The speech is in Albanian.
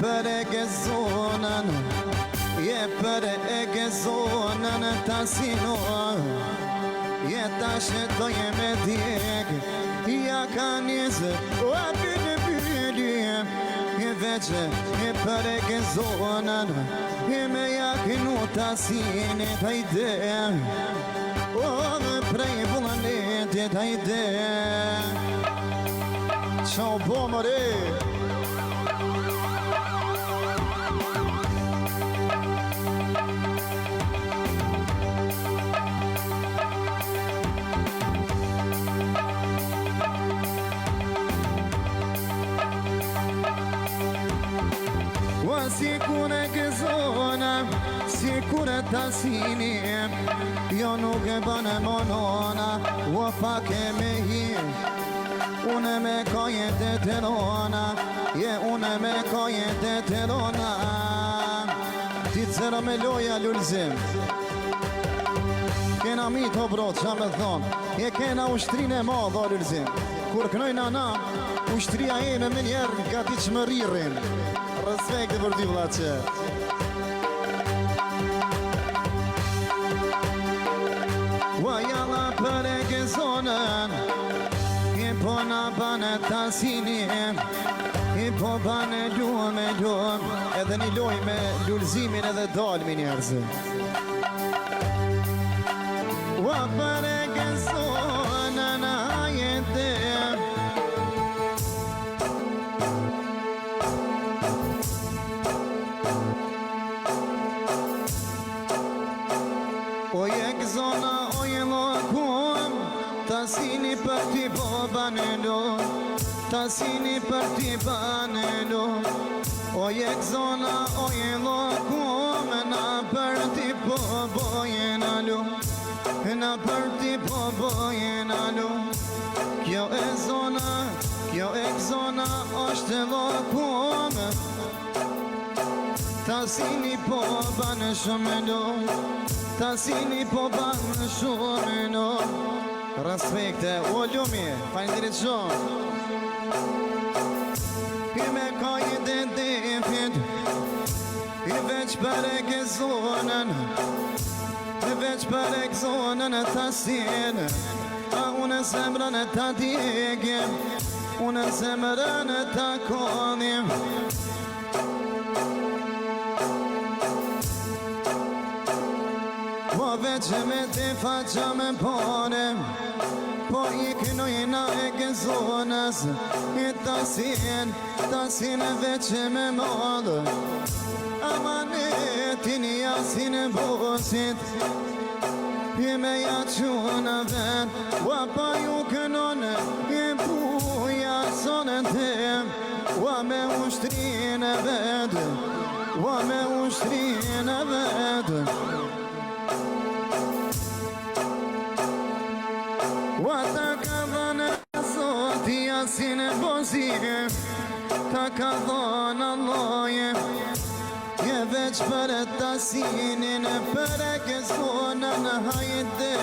për e gezonën, je për e gezonën tasino, je tash do je me djeg, ja ka njëzë, o bëllë bëllë, je veqë, je për e gezonën, je me jaknu tasini tajde, o prej vullënit tajde. Ciao bomare. Sicura che zona, sicura tasini, io non che bane monona, o fa che me hi, une me koje te terona, je une me koje te terona. Ti cera me loja lulzim, kena mit o brot, qa me thon, je kena ushtrin e madh o lulzim. Kur kënojna na, ushtria jeme me njerë ka ti që më ririn. Respekt për ti vlaqe. Vajalla për e gezonën, i po na bane tasini, i po bane lume, edhe një loj me lullzimin edhe dalmi njerëzë. Va për e gezonën, ajete, o jek zona, o je lokum, tasini për ti po banelo, tasini për ti banelo. O jek zona, o je lokum, na për ti po bojenalu, na për ti po bojenalu. Kjo e zona është lokum, tasini po banë shumelo, tasini po banë shumelo. Respekte, o lumi, falenderit shumë. I me kajit e defit, i veç për e gezonën, i veç për e gezonën e tasin, a unë zemrën e ta djegim, unë zemrën e ta konim. Po veç me te faqa me ponem, po i kënojna e gezonës, i tasin e veç me modë. Amanetin jasin e bosit, i me jaquna ven, wa pa ju kënon i buja sonën tem, wa me ushtrin e ved, wa me ushtrin e ved. Wa ta ka dhënë Zoti jasin e bozije, ta ka dhënë Allaje, je veç për e tasinin, për e gezonën hajde.